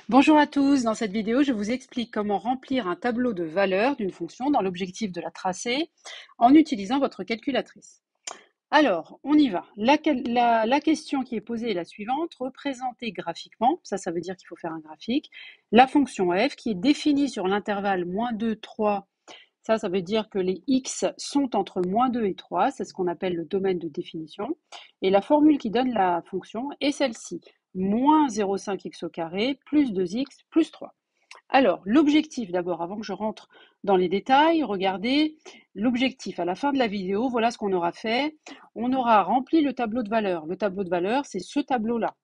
Bonjour à tous, dans cette vidéo, je vous explique comment remplir un tableau de valeurs d'une fonction dans l'objectif de la tracer en utilisant votre calculatrice. Alors, on y va. La question qui est posée est la suivante. Représenter graphiquement, ça veut dire qu'il faut faire un graphique, la fonction f qui est définie sur l'intervalle -2, 3. Ça veut dire que les x sont entre -2 et 3, c'est ce qu'on appelle le domaine de définition. Et la formule qui donne la fonction est celle-ci, moins 0,5x au carré plus 2x plus 3. Alors, l'objectif d'abord, avant que je rentre dans les détails, regardez l'objectif. À la fin de la vidéo, voilà ce qu'on aura fait. On aura rempli le tableau de valeurs. Le tableau de valeurs, c'est ce tableau-là.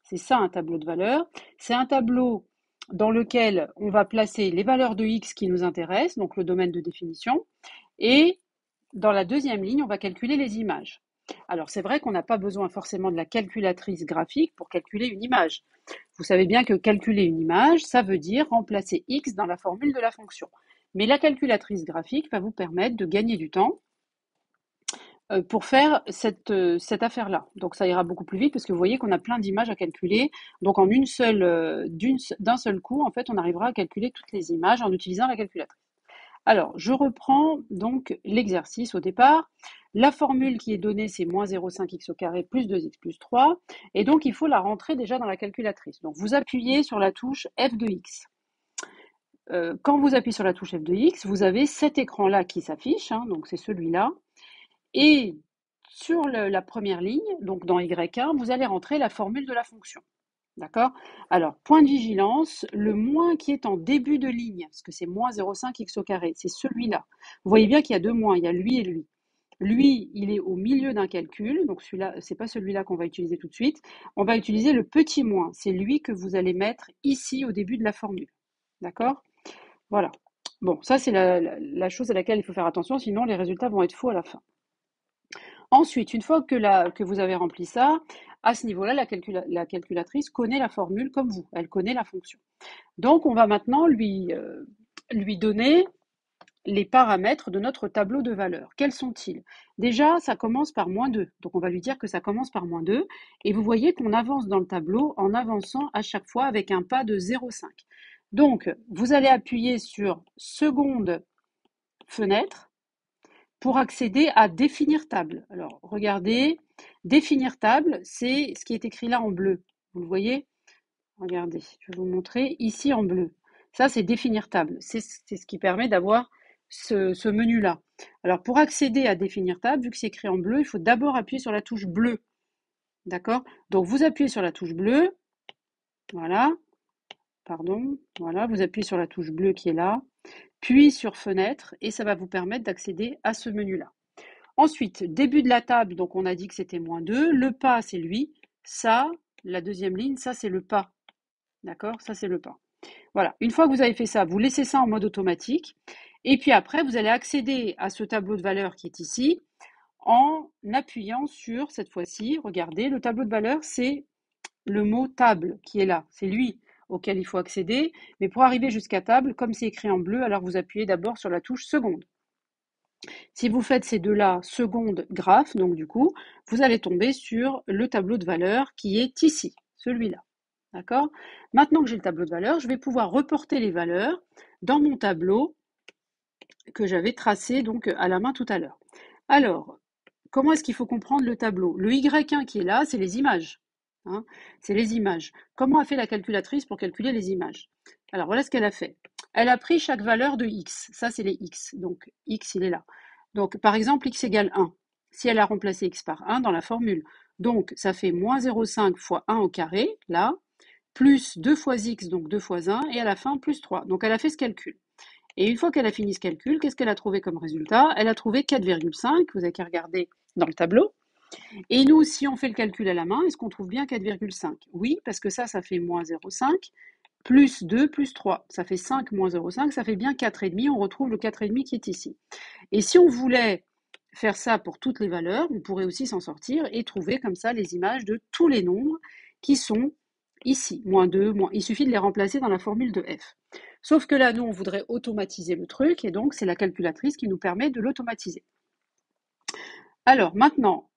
C'est ça un tableau de valeurs. C'est un tableau dans lequel on va placer les valeurs de x qui nous intéressent, donc le domaine de définition, et dans la deuxième ligne, on va calculer les images. Alors c'est vrai qu'on n'a pas besoin forcément de la calculatrice graphique pour calculer une image. Vous savez bien que calculer une image, ça veut dire remplacer x dans la formule de la fonction. Mais la calculatrice graphique va vous permettre de gagner du temps pour faire cette affaire-là. Donc ça ira beaucoup plus vite parce que vous voyez qu'on a plein d'images à calculer. Donc en d'un seul coup, en fait, on arrivera à calculer toutes les images en utilisant la calculatrice. Alors, je reprends donc l'exercice au départ. La formule qui est donnée, c'est moins 0,5x au carré plus 2x plus 3. Et donc, il faut la rentrer déjà dans la calculatrice. Donc, vous appuyez sur la touche F de x. Quand vous appuyez sur la touche F de x, vous avez cet écran-là qui s'affiche, hein, donc c'est celui-là. Et sur la première ligne, donc dans Y1, vous allez rentrer la formule de la fonction. D'accord? Alors, point de vigilance, le moins qui est en début de ligne, parce que c'est moins 0,5x au carré, c'est celui-là. Vous voyez bien qu'il y a deux moins, il y a lui et lui. Lui, il est au milieu d'un calcul, donc celui-là, c'est pas celui-là qu'on va utiliser tout de suite. On va utiliser le petit moins, c'est lui que vous allez mettre ici au début de la formule. D'accord? Voilà. Bon, ça c'est la chose à laquelle il faut faire attention, sinon les résultats vont être faux à la fin. Ensuite, une fois que vous avez rempli ça, à ce niveau-là, la calculatrice connaît la formule comme vous, elle connaît la fonction. Donc, on va maintenant lui donner les paramètres de notre tableau de valeurs. Quels sont-ils? Déjà, ça commence par -2. Donc, on va lui dire que ça commence par -2. Et vous voyez qu'on avance dans le tableau en avançant à chaque fois avec un pas de 0,5. Donc, vous allez appuyer sur seconde fenêtre pour accéder à définir table. Alors, regardez, définir table, c'est ce qui est écrit là en bleu. Vous le voyez? Regardez, je vais vous montrer ici en bleu. Ça, c'est définir table. C'est ce qui permet d'avoir ce menu-là. Alors, pour accéder à définir table, vu que c'est écrit en bleu, il faut d'abord appuyer sur la touche bleue. D'accord? Donc, vous appuyez sur la touche bleue. Voilà. Pardon. Voilà, vous appuyez sur la touche bleue qui est là. Puis sur fenêtre, et ça va vous permettre d'accéder à ce menu-là. Ensuite, début de la table, donc on a dit que c'était -2. Le pas, c'est lui. Ça, la deuxième ligne, ça, c'est le pas. D'accord? Ça, c'est le pas. Voilà. Une fois que vous avez fait ça, vous laissez ça en mode automatique. Et puis après, vous allez accéder à ce tableau de valeurs qui est ici en appuyant sur, cette fois-ci, regardez, le tableau de valeurs, c'est le mot table qui est là. C'est lui auquel il faut accéder. Mais pour arriver jusqu'à table, comme c'est écrit en bleu, alors vous appuyez d'abord sur la touche seconde. Si vous faites ces deux-là, seconde, graphe, donc du coup, vous allez tomber sur le tableau de valeurs qui est ici, celui-là. D'accord? Maintenant que j'ai le tableau de valeurs, je vais pouvoir reporter les valeurs dans mon tableau que j'avais tracé donc à la main tout à l'heure. Alors, comment est-ce qu'il faut comprendre le tableau? Le Y1 qui est là, c'est les images. Hein, c'est les images. Comment a fait la calculatrice pour calculer les images? Alors, voilà ce qu'elle a fait. Elle a pris chaque valeur de x. Ça, c'est les x. Donc, x, il est là. Donc, par exemple, x égale 1. Si elle a remplacé x par 1 dans la formule. Donc, ça fait moins 0,5 fois 1 au carré, là, plus 2 fois x, donc 2 fois 1, et à la fin, plus 3. Donc, elle a fait ce calcul. Et une fois qu'elle a fini ce calcul, qu'est-ce qu'elle a trouvé comme résultat? Elle a trouvé 4,5, vous avez qu'à regarder dans le tableau. Et nous, si on fait le calcul à la main, est-ce qu'on trouve bien 4,5? Oui, parce que ça fait moins 0,5, plus 2, plus 3. Ça fait 5 moins 0,5, ça fait bien 4,5. On retrouve le 4,5 qui est ici. Et si on voulait faire ça pour toutes les valeurs, on pourrait aussi s'en sortir et trouver comme ça les images de tous les nombres qui sont ici. Moins 2, moins. Il suffit de les remplacer dans la formule de f. Sauf que là, nous, on voudrait automatiser le truc, et donc c'est la calculatrice qui nous permet de l'automatiser. Alors maintenant,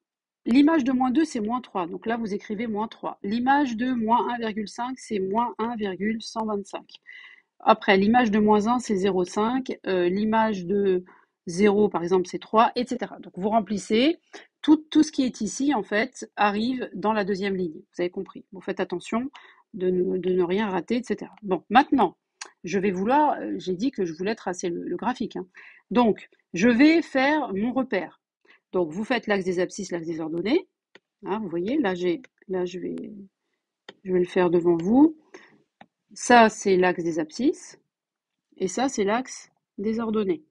L'image de moins 2, c'est moins 3. Donc là, vous écrivez moins 3. L'image de moins 1,5, c'est moins 1,125. Après, l'image de moins 1, c'est 0,5. L'image de 0, par exemple, c'est 3, etc. Donc, vous remplissez. Tout ce qui est ici, en fait, arrive dans la deuxième ligne. Vous avez compris. Vous faites attention de ne rien rater, etc. Bon, maintenant, j'ai dit que je voulais tracer le graphique, hein. Donc, je vais faire mon repère. Donc, vous faites l'axe des abscisses, l'axe des ordonnées, hein, vous voyez, là, je vais le faire devant vous. Ça, c'est l'axe des abscisses. Et ça, c'est l'axe des ordonnées.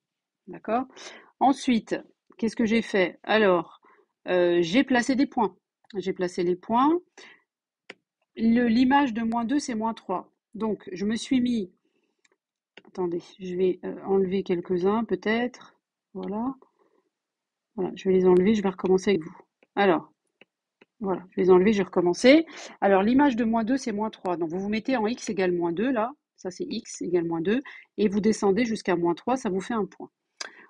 D'accord? Ensuite, qu'est-ce que j'ai fait? Alors, j'ai placé des points. J'ai placé les points. L'image de moins 2, c'est moins 3. Donc, je me suis mis... Attendez, je vais enlever quelques-uns peut-être. Voilà. Voilà, je vais les enlever, je vais recommencer avec vous. Alors, voilà, je vais les enlever, je vais recommencer. Alors, l'image de moins 2, c'est moins 3. Donc, vous vous mettez en x égale moins 2, là. Ça, c'est x égale moins 2. Et vous descendez jusqu'à moins 3, ça vous fait un point.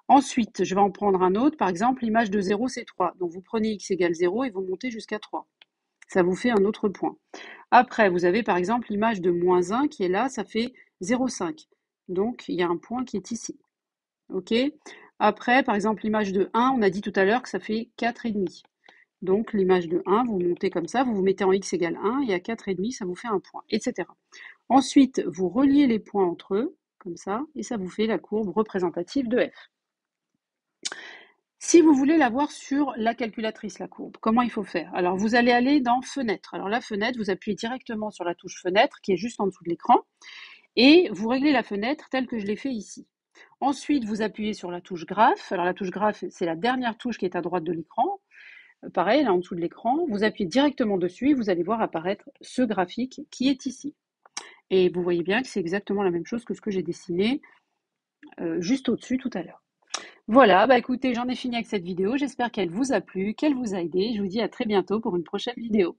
Ensuite, je vais en prendre un autre. Par exemple, l'image de 0, c'est 3. Donc, vous prenez x égale 0 et vous montez jusqu'à 3. Ça vous fait un autre point. Après, vous avez par exemple l'image de moins 1 qui est là, ça fait 0,5. Donc, il y a un point qui est ici. OK? Après, par exemple, l'image de 1, on a dit tout à l'heure que ça fait 4,5. Donc, l'image de 1, vous montez comme ça, vous vous mettez en x égale 1 et à 4,5, ça vous fait un point, etc. Ensuite, vous reliez les points entre eux, comme ça, et ça vous fait la courbe représentative de f. Si vous voulez la voir sur la calculatrice, la courbe, comment il faut faire? Alors, vous allez aller dans Fenêtre. Alors, la fenêtre, vous appuyez directement sur la touche Fenêtre qui est juste en dessous de l'écran et vous réglez la fenêtre telle que je l'ai fait ici. Ensuite, vous appuyez sur la touche Graphe. Alors, la touche Graphe, c'est la dernière touche qui est à droite de l'écran. Pareil, là en dessous de l'écran. Vous appuyez directement dessus et vous allez voir apparaître ce graphique qui est ici. Et vous voyez bien que c'est exactement la même chose que ce que j'ai dessiné juste au-dessus tout à l'heure. Voilà, bah écoutez, j'en ai fini avec cette vidéo. J'espère qu'elle vous a plu, qu'elle vous a aidé. Je vous dis à très bientôt pour une prochaine vidéo.